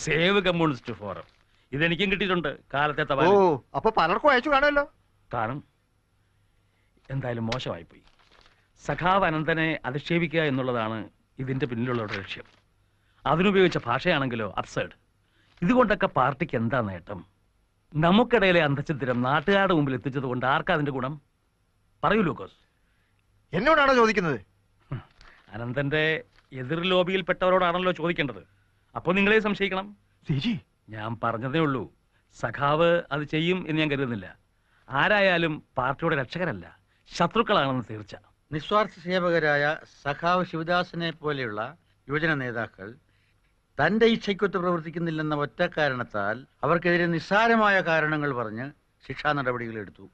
Save communist forum. ഇതെനിക്കും കിട്ടിയിട്ടുണ്ട് കാലത്തെ ഓ, അപ്പൊ പലർക്കും അയച്ചു കാണുമല്ലോ. കാണും. എന്തായാലും മോശമായിപ്പോയി. സഖാവ് അനന്തനെ അധിക്ഷേപിക്കുക എന്നുള്ളതാണ് ഇതിന്റെ പിന്നിലുള്ള ലക്ഷ്യം. അതിനുപയോഗിച്ച ഭാഷയാണെങ്കിലോ അബ്സേർഡ്. ഇതുകൊണ്ടൊക്കെ പാർട്ടിക്ക് എന്താ നേട്ടം? നമുക്കിടയിലെ അന്തഛിദ്രം നാട്ടുകാരുടെ മുമ്പിൽ എത്തിച്ചത് കൊണ്ട് ആർക്കാ അതിന്റെ ഗുണം? പറയൂ ലൂക്കോസ്. എന്നോടാണോ ചോദിക്കുന്നത്? അനന്തന്റെ എതിർ ലോബിയിൽപ്പെട്ടവരോടാണല്ലോ ചോദിക്കേണ്ടത്. അപ്പോൾ നിങ്ങളെ സംശയിക്കണം. ഞാൻ പറഞ്ഞതേ ഉള്ളൂ. സഖാവ് അത് ചെയ്യും എന്ന് ഞാൻ കരുതുന്നില്ല. ആരായാലും പാർട്ടിയുടെ രക്ഷകരല്ല, ശത്രുക്കളാണെന്ന് തീർച്ച. നിസ്വാർത്ഥ സേവകരായ സഖാവ് ശിവദാസനെ പോലെയുള്ള യുവജന നേതാക്കൾ തന്റെ ഇച്ഛയ്ക്കൊത്ത് പ്രവർത്തിക്കുന്നില്ലെന്ന ഒറ്റ കാരണത്താൽ അവർക്കെതിരെ നിസ്സാരമായ കാരണങ്ങൾ പറഞ്ഞ് ശിക്ഷാ നടപടികൾ എടുത്തു.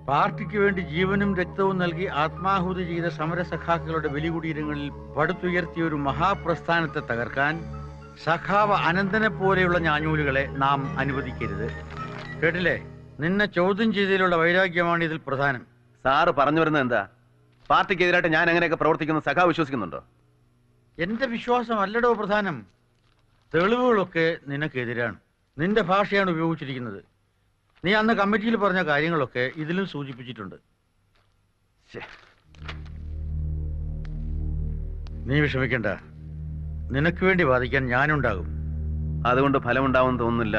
പാർട്ടിക്ക് വേണ്ടി ജീവനും രക്തവും നൽകി ആത്മാഹുതി ചെയ്ത സമരസഖാക്കളുടെ ബലികുടീരങ്ങളിൽ പടുത്തുയർത്തിയ ഒരു മഹാപ്രസ്ഥാനത്തെ തകർക്കാൻ സഖാവ് അനന്തനെ പോലെയുള്ള ഞാഞ്ഞൂലുകളെ നാം അനുവദിക്കരുത്. കേട്ടില്ലേ? നിന്നെ ചോദ്യം ചെയ്തതിലുള്ള വൈരാഗ്യമാണ് ഇതിൽ പ്രധാനം. സാറ് പറഞ്ഞു വരുന്നത് എന്താ? പാർട്ടിക്കെതിരായിട്ട് ഞാൻ അങ്ങനെയൊക്കെ പ്രവർത്തിക്കുന്ന സഖാവ് വിശ്വസിക്കുന്നുണ്ടോ? എന്റെ വിശ്വാസം അല്ലടോ പ്രധാനം. തെളിവുകളൊക്കെ നിനക്കെതിരാണ്. നിന്റെ ഭാഷയാണ് ഉപയോഗിച്ചിരിക്കുന്നത്. നീ അന്ന് കമ്മിറ്റിയിൽ പറഞ്ഞ കാര്യങ്ങളൊക്കെ ഇതിലും സൂചിപ്പിച്ചിട്ടുണ്ട്. നീ വിഷമിക്കണ്ട. നിനക്ക് വേണ്ടി വാദിക്കാൻ ഞാനുണ്ടാകും. അതുകൊണ്ട് ഫലമുണ്ടാവുമെന്ന് തോന്നുന്നില്ല.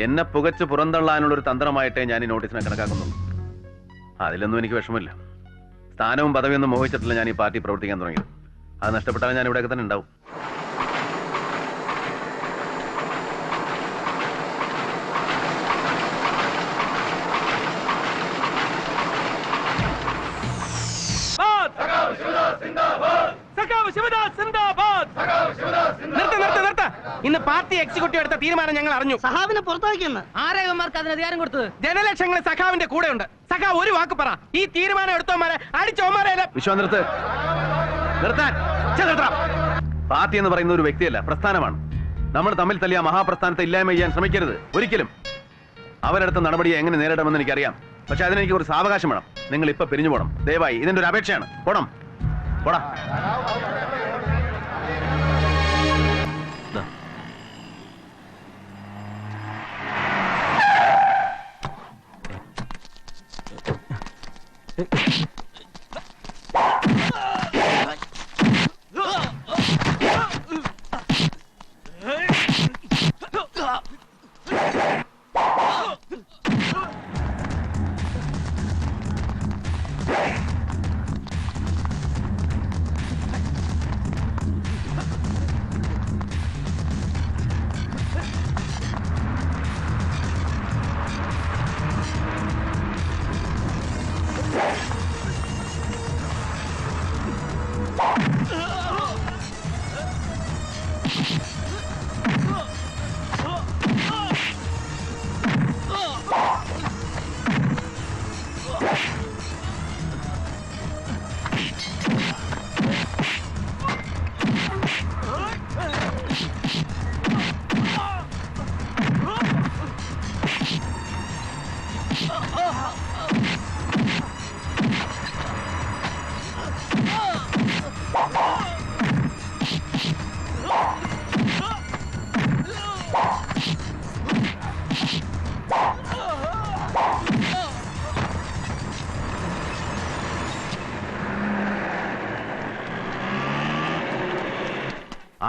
എന്നെ പുകച്ച് പുറന്തള്ളാനുള്ള ഒരു തന്ത്രമായിട്ടേ ഞാൻ ഈ നോട്ടീസിനെ കണക്കാക്കുന്നുള്ളൂ. അതിലൊന്നും എനിക്ക് വിഷമമില്ല. സ്ഥാനവും പദവിയൊന്നും മോഹിച്ചിട്ടില്ല ഞാൻ ഈ പാർട്ടി പ്രവർത്തിക്കാൻ തുടങ്ങിയത്. അത് നഷ്ടപ്പെട്ടാൽ ഞാൻ ഇവിടെയൊക്കെ തന്നെ ഉണ്ടാവും. ഇന്ന് പാർട്ടി എക്സിക്യൂട്ടീവ് എടുത്ത തീരുമാനം ഞങ്ങൾ അറിഞ്ഞു. സഖാവിനെ പുറത്താക്കിയെന്ന് ആരേവന്മാർക്ക് അതിന് അധികാരം കൊടുത്തത്? ജനലക്ഷങ്ങൾ സഖാവിന്റെ കൂടെ ഉണ്ട്. സഖാവ് ഒരു വാക്ക് പറ. ഈ തീരുമാനം എടുത്തോമാരെ അടിച്ചോമാരെ വിശ്വാമിത്രത്ത് നിർത്താൻ. പാർട്ടി എന്ന് പറയുന്ന ഒരു വ്യക്തിയല്ല, പ്രസ്ഥാനമാണ്. നമ്മൾ തമ്മിൽ തല്ലിയ മഹാപ്രസ്ഥാനത്തെ ഇല്ലായ്മ ചെയ്യാൻ ശ്രമിക്കരുത് ഒരിക്കലും. അവരെടുത്ത നടപടിയെ എങ്ങനെ നേരിടണമെന്ന് എനിക്കറിയാം. പക്ഷെ അതിനെനിക്ക് ഒരു സാവകാശം വേണം. നിങ്ങൾ ഇപ്പൊ പിരിഞ്ഞു പോണം. ദയവായി ഇതിന്റെ ഒരു അപേക്ഷയാണ്. പോണം, പോടാ.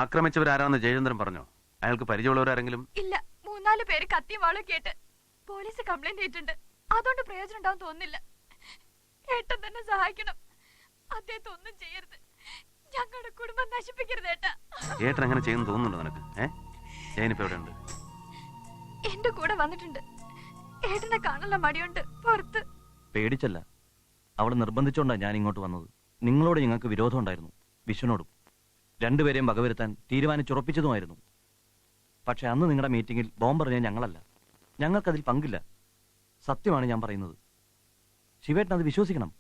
ആക്രമിച്ചവരാരാണെന്ന് ജയചന്ദ്രൻ പറഞ്ഞോ? അയാൾക്ക് പരിചയമുള്ളവരാരെങ്കിലും? ഇല്ല. 3-4 പേര് കത്തി വാള കേട്ട് പോലീസ് കംപ്ലൈന്റ് ചെയ്തിട്ടുണ്ട്. അതുകൊണ്ട് പ്രയോജനം ഉണ്ടാവും തോന്നുന്നില്ല. ഏട്ടൻ തന്നെ സഹായിക്കണം. അദ്ദേഹത്തെ ഒന്നും ചെയ്യരുത്. ഞങ്ങളുടെ കുടുംബം നശിപ്പിക്കരുത് ഏട്ടാ. ഏട്ടൻ അങ്ങനെ ചെയ്യുന്നു തോന്നുന്നുണ്ടോ നിനക്ക്? ജയനിപ്പോ എവിടെയുണ്ട്? എന്റെ കൂടെ വന്നിട്ടുണ്ട്. ഏട്ടനെ കാണാനുള്ള മടിയുണ്ട് പുറത്ത്. പേടിച്ചല്ല, അവള് നിർബന്ധിച്ചോണ്ടാ ഞാൻ ഇങ്ങോട്ട് വന്നത്. നിങ്ങളോട് ഞങ്ങൾക്ക് വിരോധം ഉണ്ടായിരുന്നു, വിഷ്ണുനോടും. രണ്ടുപേരെയും വകവരുത്താൻ തീരുമാനിച്ചുറപ്പിച്ചതുമായിരുന്നു. പക്ഷെ അന്ന് നിങ്ങളുടെ മീറ്റിംഗിൽ ബോംബെറിഞ്ഞ ഞങ്ങളല്ല. ഞങ്ങൾക്കതിൽ പങ്കില്ല. സത്യമാണ് ഞാൻ പറയുന്നത്. ശിവേട്ടൻ അത് വിശ്വസിക്കണം.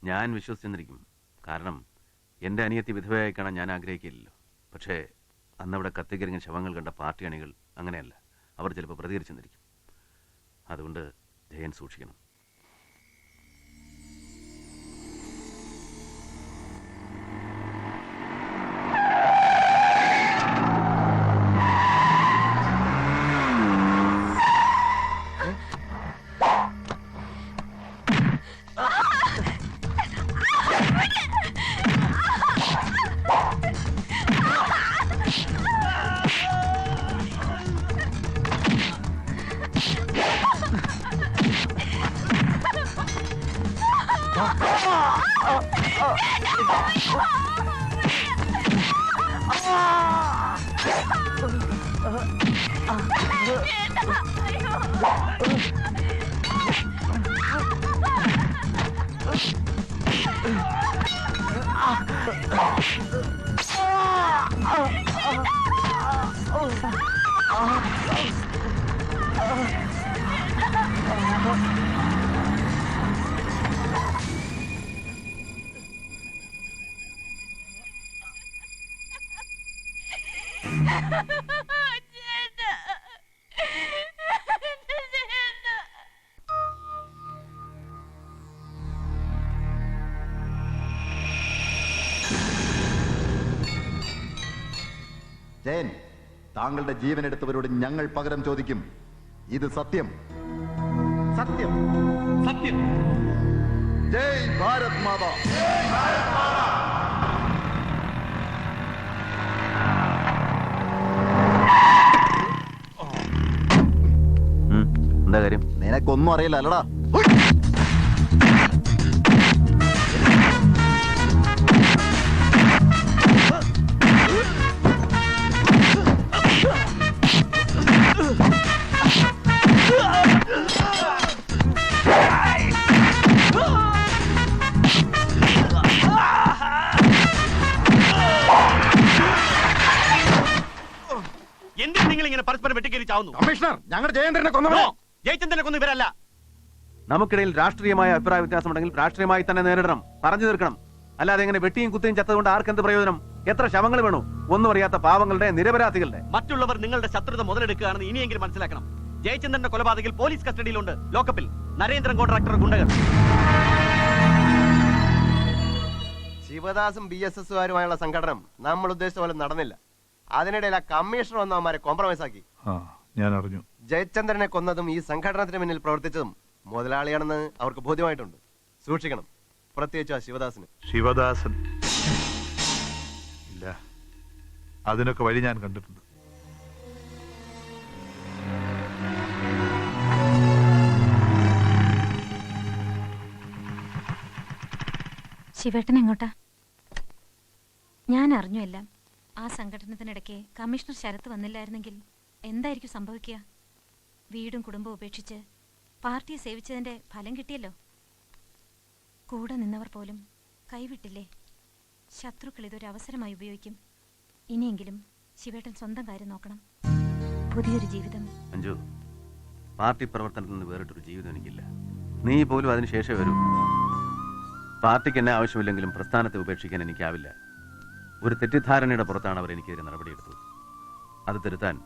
ഞാൻ വിശ്വസിച്ചിരിക്കും. കാരണം എൻ്റെ അനിയത്തി വിധവയായി കാണാൻ ഞാൻ ആഗ്രഹിക്കില്ലല്ലോ. പക്ഷേ അന്നവിടെ കത്തിക്കരിഞ്ഞ ശവങ്ങൾ കണ്ട പാർട്ടി അണികൾ അങ്ങനെയല്ല. അവർ ചിലപ്പോൾ പ്രതികരിച്ചെന്നിരിക്കും. അതുകൊണ്ട് ജയൻ സൂക്ഷിക്കണം. ജയൻ, താങ്കളുടെ ജീവൻ എടുത്തവരോട് ഞങ്ങൾ പകരം ചോദിക്കും. ഇത് സത്യം. സത്യം. സത്യം. ജയ് ഭാരത് മാതാ. എന്താ കാര്യം? നിനക്കൊന്നും അറിയില്ല അല്ലടാ. എന്തിനാ നിങ്ങൾ ഇങ്ങനെ പരസ്പരം വെട്ടിക്കേറി ചാവുന്നു? കമ്മീഷണർ, ഞങ്ങളുടെ ജയേന്ദ്രനെ കൊന്നവനോ? ജയചന്ദ്രനെ കൊന്നു ഇവരല്ല. നമുക്കിടയിൽ രാഷ്ട്രീയമായ അഭിപ്രായ വ്യത്യാസമുണ്ടെങ്കിൽ രാഷ്ട്രീയമായി തന്നെ നേരിടണം, പറഞ്ഞു തീർക്കണം. അല്ലാതെ എങ്ങനെ വെട്ടിയും കുത്തിയും ചത്തതുകൊണ്ട് ആർക്കെന്ത് പ്രയോജനം? എത്ര ശവങ്ങൾ വേണു? ഒന്നും അറിയാത്ത പാവങ്ങളുടെ, നിരപരാധികളുടെ. മറ്റുള്ളവർ നിങ്ങളുടെ ശത്രുത മുതലെടുക്കുകയാണെന്ന് ഇനിയെങ്കിലും മനസ്സിലാക്കണം. ജയചന്ദ്രന്റെ കൊലപാതകിൽ പോലീസ് കസ്റ്റഡിയിലുണ്ട്, ലോക്കപ്പിൽ. നരേന്ദ്രൻ കോൺട്രാക്ടർ ഗുണ്ടകൾ. ശിവദാസും BSSകാരുമായുള്ള സംഘടനം നമ്മൾ ഉദ്ദേശിച്ച പോലെ നടന്നില്ല. അതിനിടയിൽ ആ കമ്മീഷണർ വന്ന് അവന്മാരെ കോംപ്രമൈസ് ആക്കി. ഞാൻ അറിഞ്ഞു. ജയചന്ദ്രനെ കൊന്നതും ഈ സംഘടനത്തിന് മുന്നിൽ പ്രവർത്തിച്ചതും മുതലാളിയാണെന്ന് അവർക്ക് ബോധ്യമായിട്ടുണ്ട്. സൂക്ഷിക്കണം, പ്രത്യേകിച്ച് ആ ശിവദാസിന്. ശിവദാസൻ ഇല്ല, അതിനൊക്കെ വഴി ഞാൻ കണ്ടിട്ടുണ്ട്. ശിവേട്ടൻ എങ്ങോട്ടാ? ഞാൻ അറിഞ്ഞു എല്ലാം. ആ സംഘടനത്തിനിടയ്ക്ക് കമ്മീഷണർ ശരത്ത് വന്നില്ലായിരുന്നെങ്കിൽ എന്തായിരിക്കും സംഭവിക്കുക? വീടും കുടുംബവും ഉപേക്ഷിച്ച് പാർട്ടിയെ സേവിച്ചതിന്റെ ഫലം കിട്ടിയല്ലോ. കൂടെ നിന്നവർ പോലും കൈവിട്ടില്ലേ? ശത്രുക്കൾ ഇതൊരു അവസരമായി ഉപയോഗിക്കും. ഇനിയെങ്കിലും ശിവേട്ടൻ സ്വന്തം കാര്യം നോക്കണം. പുതിയൊരു ജീവിതം. അഞ്ജു, പാർട്ടി പ്രവർത്തനത്തിൽ നിന്ന് വേറിട്ടൊരു ജീവിതം എനിക്കില്ല. നീ പോലും അതിനുശേഷം വരൂ. പാർട്ടിക്ക് എന്നെ ആവശ്യമില്ലെങ്കിലും പ്രസ്ഥാനത്തെ ഉപേക്ഷിക്കാൻ എനിക്കാവില്ല. ഒരു തെറ്റിദ്ധാരണയുടെ പുറത്താണ് അവർ എനിക്കെതിരെ നടപടിയെടുത്തത്. അത് തിരുത്താൻ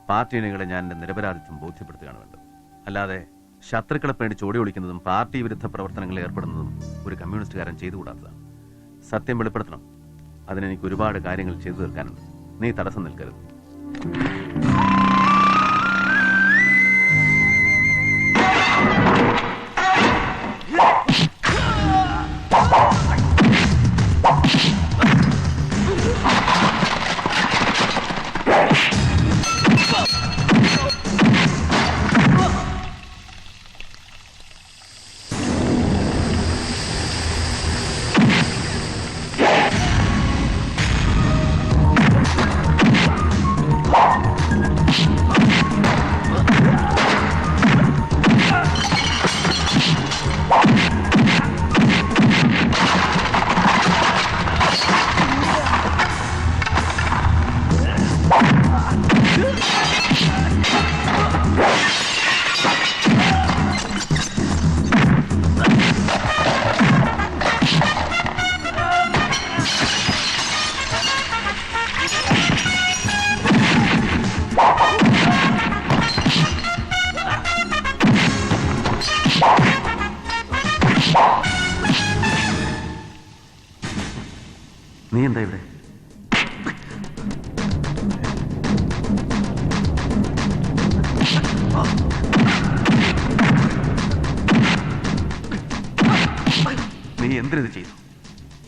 പാർട്ടി അണികളെ ഞാൻ എൻ്റെ നിരപരാധിത്വം ബോധ്യപ്പെടുത്തുകയാണ് വേണ്ടത്. അല്ലാതെ ശത്രുക്കളെ പേടിച്ച് ഓടി ഒളിക്കുന്നതും പാർട്ടി വിരുദ്ധ പ്രവർത്തനങ്ങളിൽ ഏർപ്പെടുന്നതും ഒരു കമ്മ്യൂണിസ്റ്റുകാരൻ ചെയ്തുകൂടാത്തതാണ്. സത്യം വെളിപ്പെടുത്തണം. അതിനെനിക്ക് ഒരുപാട് കാര്യങ്ങൾ ചെയ്തു തീർക്കാനുണ്ട്. നീ തടസ്സം നിൽക്കരുത്. നീ എന്താ ഇവിടെ? നീ എന്തിനത് ചെയ്തു?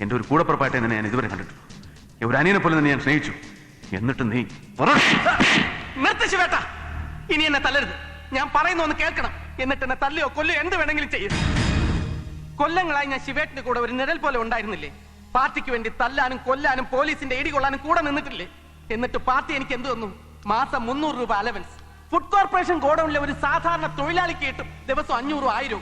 എന്റെ ഒരു കൂടപ്പുറപ്പായിട്ട് നിന്നെ ഞാൻ ഇതുവരെ കണ്ടിട്ടുള്ളൂ. ഒരു അനിയനെ പോലെ തന്നെ ഞാൻ സ്നേഹിച്ചു. എന്നിട്ട് നീ നിർത്ത് ശിവേട്ട, ഇനി എന്നെ തല്ലരുത്. ഞാൻ പറയുന്ന ഒന്ന് കേൾക്കണം. എന്നിട്ട് എന്നെ തല്ലിയോ കൊല്ലയോ എന്ത് വേണമെങ്കിലും ചെയ്യും. കൊല്ലങ്ങളായി ഞാൻ ശിവേട്ടിന്റെ കൂടെ ഒരു നിഴൽ പോലെ ഉണ്ടായിരുന്നില്ലേ? പാർട്ടിക്ക് വേണ്ടി തല്ലാനും കൊല്ലാനും പോലീസിന്റെ ഇടികൊള്ളാനും കൂടെ നിന്നിട്ടില്ലേ? എന്നിട്ട് പാർട്ടി എനിക്ക് എന്ത് തന്നു? മാസം 300 രൂപ അലവൻസ്. ഫുഡ് കോർപ്പറേഷൻ ഗോഡൌണിലെ ഒരു സാധാരണ തൊഴിലാളിക്ക് കിട്ടും ദിവസം 500 1000.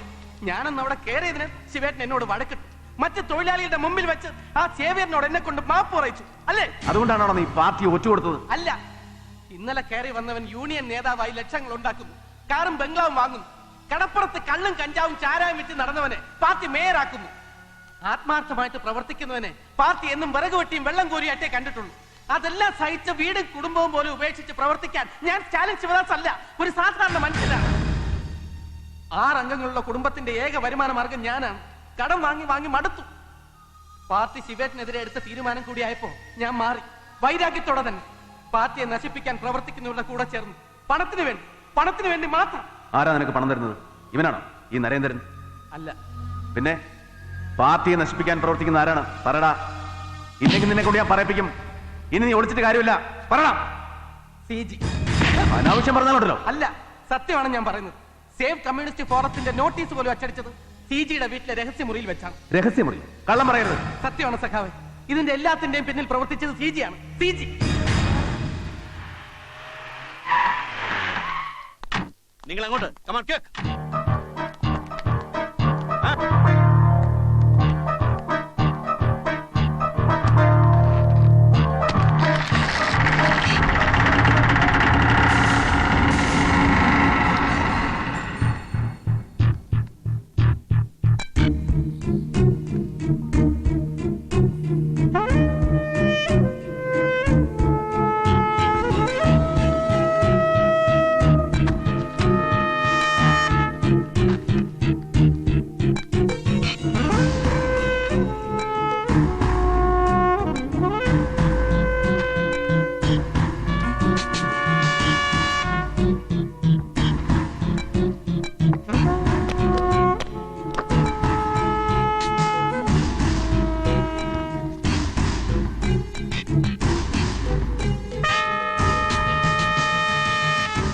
ഞാനൊന്ന് അവിടെ കയറിയതിന് ശിവേട്ടൻ എന്നോട് വഴക്കിട്ടു. മറ്റ് തൊഴിലാളികളുടെ മുമ്പിൽ വെച്ച് ആ സേവിയറിനോട് എന്നെ കൊണ്ട് മാപ്പ് പറയിച്ചു, അല്ലേ? അതുകൊണ്ടാണോ നീ പാർട്ടിയെ ഒറ്റുകൊടുത്തത്? അല്ല, ഇന്നലെ കയറി വന്നവൻ യൂണിയൻ നേതാവായി ലക്ഷങ്ങൾ ഉണ്ടാക്കുന്നു, കാറും ബംഗ്ലാവും വാങ്ങുന്നു. കടപ്പുറത്ത് കള്ളും കഞ്ചാവും ചാരായം വിറ്റ് നടന്നവനെ പാർട്ടി മേയറാക്കുന്നു. ആത്മാർത്ഥമായിട്ട് പ്രവർത്തിക്കുന്നവനെ പാർട്ടി എന്നും വിറക് വെട്ടിയും വെള്ളം കോരിയായിട്ടേ കണ്ടിട്ടുള്ളൂ. അതെല്ലാം സഹിച്ച വീടും കുടുംബവും പോലും ഉപേക്ഷിച്ച് പ്രവർത്തിക്കാൻ ഞാൻ സ്റ്റാലിൻ ശിവദാസ് അല്ല, ഒരു സാധാരണ മനുഷ്യനാണ്. 6 അംഗങ്ങളുള്ള കുടുംബത്തിന്റെ ഏക വരുമാന മാർഗം ഞാനാണ്. കടം വാങ്ങി വാങ്ങി മടുത്തു. പാർട്ടി ശിവേട്ടിനെതിരെ എടുത്ത തീരുമാനം കൂടിയായപ്പോ ഞാൻ മാറി. വൈരാഗ്യത്തോടെ തന്നെ പാർട്ടിയെ നശിപ്പിക്കാൻ പ്രവർത്തിക്കുന്നവരുടെ കൂടെ ചേർന്നു. പണത്തിന് വേണ്ടി മാത്രം. ആരാ നിനക്ക് പണം തരുന്നത്? ഇവനാണോ ഈ നരേന്ദ്രൻ? അല്ല. പിന്നെ പാർട്ടിയെ നശിപ്പിക്കാൻ പ്രവർത്തിക്കുന്ന ആരാണ്? പറടാ, ഇല്ലെങ്കിൽ നിന്നെ കൊണ്ട് ഞാൻ പറയിപ്പിക്കും. ഇനി നീ ഒളിച്ചിട്ട് കാര്യമില്ല, പറടാ. CG. അനാവശ്യം പറഞ്ഞാലുണ്ടല്ലോ. അല്ല, സത്യമാണ് ഞാൻ പറയുന്നത്. സേവ് കമ്മ്യൂണിസ്റ്റ് ഫോറത്തിന്റെ നോട്ടീസ് പോലും അച്ചടിച്ചത് CGയുടെ വീട്ടിലെ രഹസ്യമുറിയിൽ വെച്ചാണ്. രഹസ്യമുറി? കള്ളം പറയരുത്. സത്യമാണ് സഖാവേ. ഇതിന്റെ എല്ലാത്തിന്റെയും പിന്നിൽ പ്രവർത്തിച്ചത് CG ആണ്. CG. നിങ്ങൾ അങ്ങോട്ട് കമാൺ കേക്ക്.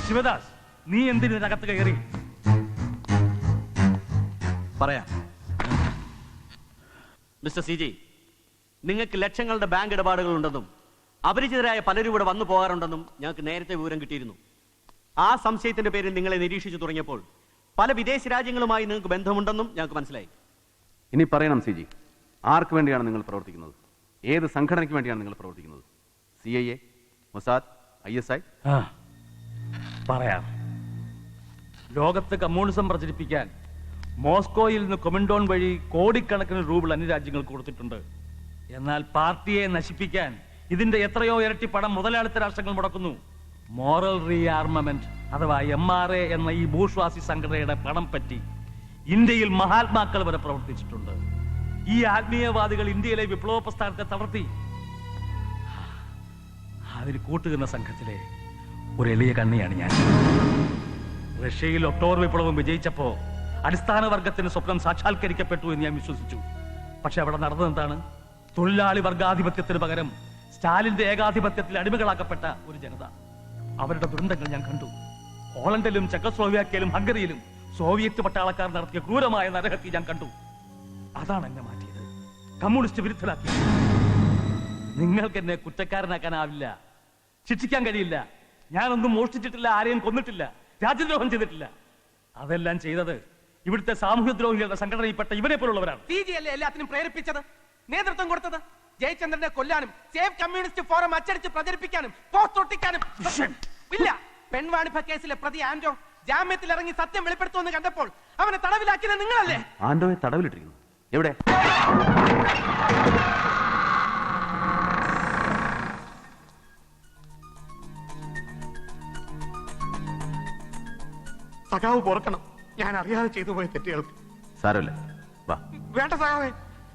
ശിവദാസ്, നീ എന്തിനു ഇതിനകത്ത് കയറി? പറയാം. മിസ്റ്റർ CG, നിങ്ങൾക്ക് ലക്ഷങ്ങളുടെ ബാങ്ക് ഇടപാടുകൾ ഉണ്ടെന്നും അപരിചിതരായ പലരും ഇവിടെ വന്നു പോകാറുണ്ടെന്നും ഞങ്ങൾക്ക് നേരത്തെ വിവരം കിട്ടിയിരുന്നു. ആ സംശയത്തിന്റെ പേരിൽ നിങ്ങളെ നിരീക്ഷിച്ചു തുടങ്ങിയപ്പോൾ പല വിദേശ രാജ്യങ്ങളുമായി നിങ്ങൾക്ക് ബന്ധമുണ്ടെന്നും ഞങ്ങൾക്ക് മനസ്സിലായി. ഇനി പറയണം CG, ആർക്ക് വേണ്ടിയാണ് നിങ്ങൾ പ്രവർത്തിക്കുന്നത്? ഏത് സംഘടനയ്ക്ക് വേണ്ടിയാണ് നിങ്ങൾ പ്രവർത്തിക്കുന്നത്? CIA, Mossad, ISI? പറയാം. ലോകത്ത് കമ്മ്യൂണിസം പ്രചരിപ്പിക്കാൻ മോസ്കോയിൽ നിന്ന് കൊമിൻഡോൺ വഴി കോടിക്കണക്കിന് രൂപ അന്യരാജ്യങ്ങൾക്ക് കൊടുത്തിട്ടുണ്ട്. എന്നാൽ പാർട്ടിയെ നശിപ്പിക്കാൻ ഇതിന്റെ എത്രയോ ഇരട്ടി പണം മുതലാളിത്ത രാഷ്ട്രങ്ങൾ മുടക്കുന്നു. മോറൽ റീആർമമെന്റ് അഥവാ MRA എന്ന ഈ ബൂർഷ്വാസി സംഘടനയുടെ പണം പറ്റി ഇന്ത്യയിൽ മഹാത്മാക്കൾ വരെ പ്രവർത്തിച്ചിട്ടുണ്ട്. ഈ ആത്മീയവാദികൾ ഇന്ത്യയിലെ വിപ്ലവ പ്രസ്ഥാനത്തെ തളർത്തി. അതിന് കൂട്ടുകുന്ന സംഘത്തിലെ ഒരു എളിയ കണ്ണിയാണ് ഞാൻ. റഷ്യയിൽ ഒക്ടോബർ വിപ്ലവം വിജയിച്ചപ്പോ അടിസ്ഥാന വർഗത്തിന് സ്വപ്നം സാക്ഷാത്കരിക്കപ്പെട്ടു എന്ന് ഞാൻ വിശ്വസിച്ചു. പക്ഷെ അവിടെ നടന്നത് എന്താണ്? തൊഴിലാളി വർഗാധിപത്യത്തിന് പകരം സ്റ്റാലിന്റെ ഏകാധിപത്യത്തിൽ അടിമകളാക്കപ്പെട്ട ഒരു ജനത. അവരുടെ ദുരന്തങ്ങൾ ഞാൻ കണ്ടു. പോളണ്ടിലും ചെക്കോസ്ലോവാക്യയിലും ഹംഗറിയിലും സോവിയറ്റ് പട്ടാളക്കാർ നടത്തിയ ക്രൂരമായ നരഹത്യ ഞാൻ കണ്ടു. അതാണ് എന്നെ മാറ്റിയത്, കമ്മ്യൂണിസ്റ്റ് വിരുദ്ധനാക്കിയത്. നിങ്ങൾക്ക് എന്നെ കുറ്റക്കാരനാക്കാനാവില്ല, ശിക്ഷിക്കാൻ കഴിയില്ല. ഞാനൊന്നും മോഷ്ടിച്ചിട്ടില്ല, ആരെയും കൊന്നിട്ടില്ല, രാജ്യദ്രോഹം ചെയ്തിട്ടില്ല. അതെല്ലാം ചെയ്തത് ഇവിടുത്തെ സാമൂഹ്യദ്രോഹികളുടെ സംഘടനയിൽപ്പെട്ട ഇവരെ പോലുള്ളവരാണ്. CG അല്ലേ എല്ലാത്തിനും പ്രേരിപ്പിച്ചത്, നേതൃത്വം കൊടുത്തത്? ജയചന്ദ്രനെ കൊല്ലാനും സേവ് കമ്മ്യൂണിസ്റ്റ് ഫോറം അച്ചടിച്ച് പ്രചരിപ്പിക്കാനും പോസ്റ്റ് ഒട്ടിക്കാനും ഇല്ല. പെൺവാണിഭ കേസിലെ പ്രതി ആൻഡോ ജാമ്യത്തിൽ ഇറങ്ങി സത്യം വെളിപ്പെടുത്തുമെന്ന് കണ്ടപ്പോൾ അവനെ തടവിലാക്കിയത് നിങ്ങളല്ലേ? ആൻഡോയെ തടവിലിട്ടിരിക്കുന്നു. എവിടെ? സഖാവ് പൊറുക്കണം, ഞാൻ അറിയാതെ ചെയ്തു പോയ തെറ്റുകൾക്ക്. സാരമില്ല, വാ. വേണ്ട സഖാവേ,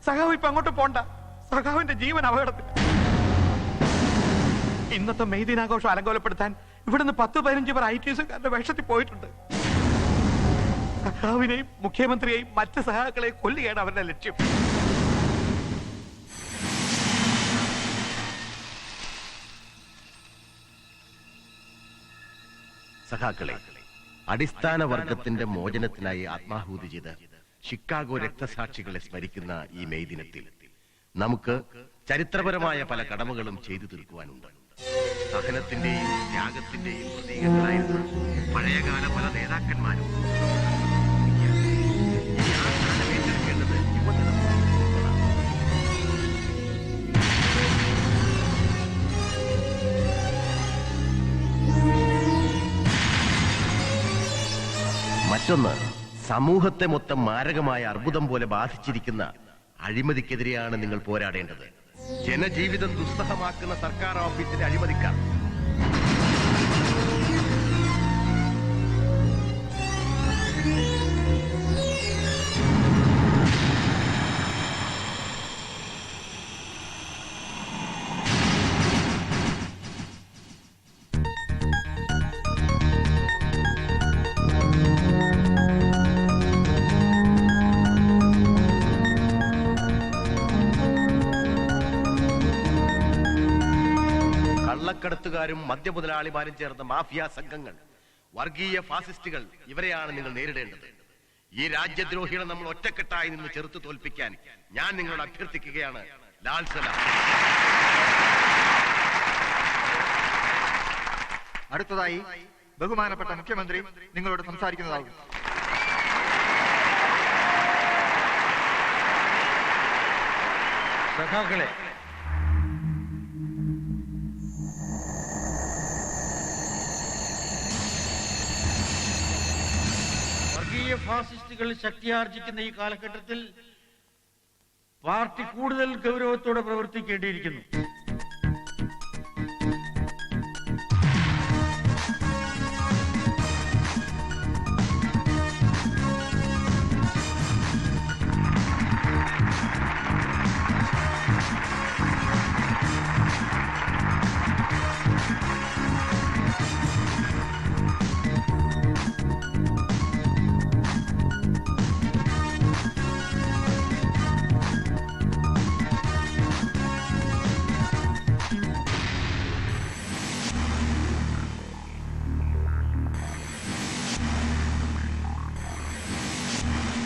സഖാവ് ഇപ്പൊ അങ്ങോട്ട് പോണ്ട. സഖാവിന്റെ ജീവൻ അപകടത്തിൽ. ഇന്നത്തെ മെയ് ദിനാഘോഷം അലങ്കോലപ്പെടുത്താൻ ഇവിടുന്ന് 10-15 പേർ ITSകാരുടെ വേഷത്തിൽ പോയിട്ടുണ്ട്. സഖാവിനെയും മുഖ്യമന്ത്രിയെയും മറ്റ് സഖാക്കളെ കൊല്ലുകയാണ് അവരുടെ ലക്ഷ്യം. സഖാക്കളെ, അടിസ്ഥാന വർഗത്തിന്റെ മോചനത്തിനായി ആത്മാഹൂതി ചെയ്ത് ഷിക്കാഗോ രക്തസാക്ഷികളെ സ്മരിക്കുന്ന ഈ മെയ് ദിനത്തിൽ നമുക്ക് ചരിത്രപരമായ പല കടമകളും ചെയ്തു തീർക്കുവാനുണ്ട്. സഹനത്തിന്റെയും ത്യാഗത്തിന്റെയും പ്രതീകങ്ങളായിരുന്ന പഴയകാല പല നേതാക്കന്മാരും ഇനി ആ സ്ഥാനം ഏറ്റെടുക്കേണ്ടത് യുവതലമുറ. മറ്റൊന്ന്, സമൂഹത്തെ മൊത്തം മാരകമായ അർബുദം പോലെ ബാധിച്ചിരിക്കുന്ന അഴിമതിക്കെതിരെയാണ് നിങ്ങൾ പോരാടേണ്ടത്. ജനജീവിതം ദുസ്സഹമാക്കുന്ന സർക്കാർ ഓഫീസിലെ അഴിമതിക്കാർ കള്ളക്കടത്തുകാരും മദ്യമുതലാളിമാരും ചേർന്ന മാഫിയ സംഘങ്ങൾ, വർഗീയ ഫാസിസ്റ്റുകൾ, ഇവരെയാണ് നിങ്ങൾ നേരിടേണ്ടത്. ഈ രാജ്യദ്രോഹികളെ നമ്മൾ ഒറ്റക്കെട്ടായി നിന്ന് ചെറുത്തു തോൽപ്പിക്കാൻ ഞാൻ നിങ്ങളോട് അഭ്യർത്ഥിക്കുകയാണ്. ലാൽ സലാം. അടുത്തതായി ബഹുമാനപ്പെട്ട മുഖ്യമന്ത്രി നിങ്ങളോട് സംസാരിക്കുന്നതാകും. സഖാക്കളെ, വർഗീയ ഫാസിസ്റ്റുകൾ ശക്തിയാർജിക്കുന്ന ഈ കാലഘട്ടത്തിൽ പാർട്ടി കൂടുതൽ ഗൗരവത്തോടെ പ്രവർത്തിക്കേണ്ടിയിരിക്കുന്നു.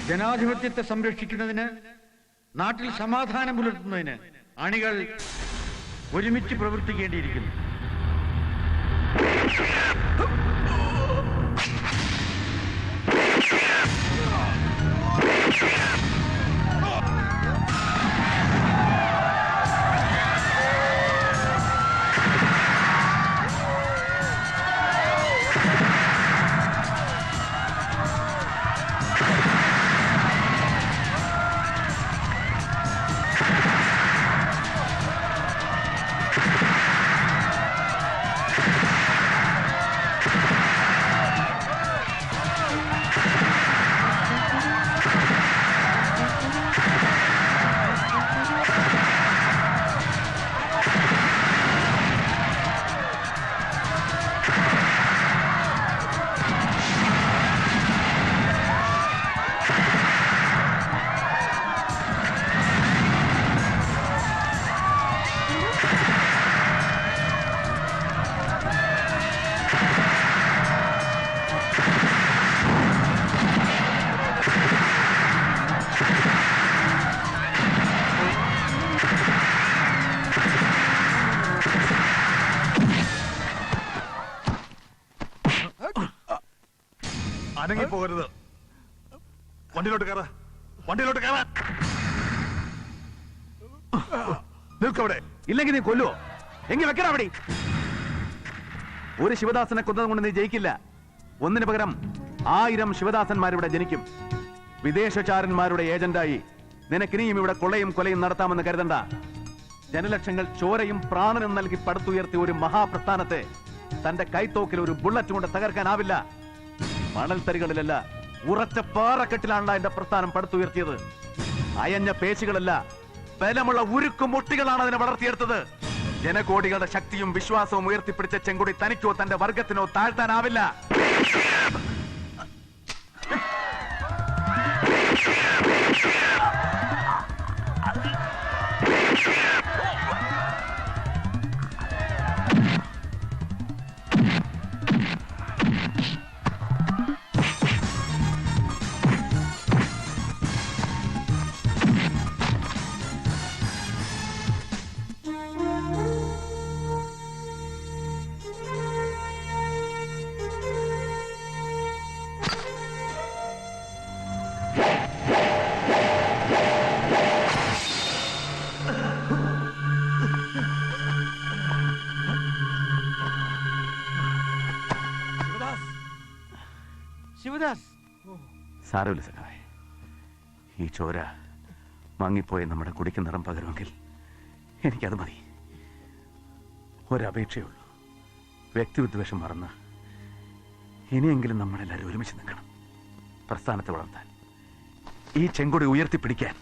ജനാധിപത്യത്തെ സംരക്ഷിക്കുന്നതിന്, നാട്ടിൽ സമാധാനം പുലർത്തുന്നതിന് അണികൾ ഒരുമിച്ച് പ്രവർത്തിക്കേണ്ടിയിരിക്കുന്നു. അനങ്ങി പോകരുത്. വണ്ടിയിലോട്ട് കയറ, വണ്ടിയിലോട്ട് കയറാൻ. നിൽക്കവിടെ. ഇല്ലെങ്കിൽ നീ കൊല്ലുവോ? എങ്കിൽ വെക്കണ അവിടെ. ഒരു ശിവദാസനെ കൊന്നത് കൊണ്ട് നീ ജയിക്കില്ല. ഒന്നിനു പകരം 1000 ശിവദാസന്മാരിവിടെ ജനിക്കും. വിദേശചാരന്മാരുടെ ഏജന്റായി നിനക്കിനിയും ഇവിടെ കൊള്ളയും കൊലയും നടത്താമെന്ന് കരുതണ്ട. ജനലക്ഷങ്ങൾ ചോരയും പ്രാണനും നൽകി പടുത്തുയർത്തിയ ഒരു മഹാപ്രസ്ഥാനത്തെ തന്റെ കൈത്തോക്കിൽ ഒരു ബുള്ളറ്റ് കൊണ്ട് തകർക്കാനാവില്ല. മണൽത്തരികളിലല്ല, ഉറച്ച പാറക്കെട്ടിലാണല്ലോ എന്റെ പ്രസ്ഥാനം പടുത്തുയർത്തിയത്. അയഞ്ഞ പേശികളല്ല, ബലമുള്ള ഉരുക്കു മുട്ടികളാണ് അതിനെ വളർത്തിയെടുത്തത്. ജനകോടികളുടെ ശക്തിയും വിശ്വാസവും ഉയർത്തിപ്പിടിച്ച ചെങ്കൊടി തനിക്കോ തന്റെ വർഗത്തിനോ താഴ്ത്താനാവില്ല. ശിവദാസ്. സാരമില്ല സഖാവേ, ഈ ചോര മങ്ങിപ്പോയി നമ്മുടെ കുടിക്ക് നിറം പകരുമെങ്കിൽ എനിക്കത് മതി. ഒരപേക്ഷയുള്ളൂ, വ്യക്തിവിദ്വേഷം മറന്ന് ഇനിയെങ്കിലും നമ്മളെല്ലാവരും ഒരുമിച്ച് നിൽക്കണം. പ്രസ്ഥാനത്തെ വളർത്താൻ, ഈ ചെങ്കൊടി ഉയർത്തിപ്പിടിക്കാൻ.